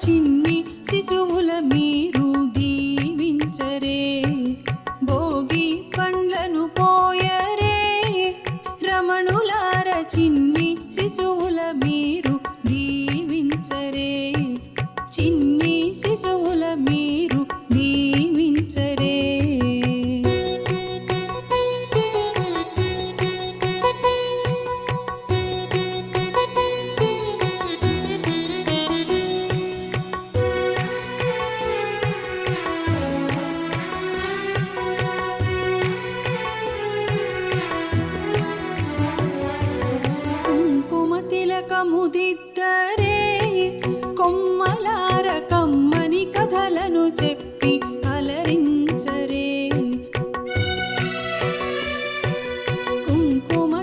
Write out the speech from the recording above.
చిన్ని శిశువుల మీరు దీవించరే భోగి పండ్లను పోయరే రమణులార చిన్ని శిశువుల మీరు దీవించరే చిన్ని శిశువుల మీరు దీవించరే కుంకుమ తిలకముదిద్దరే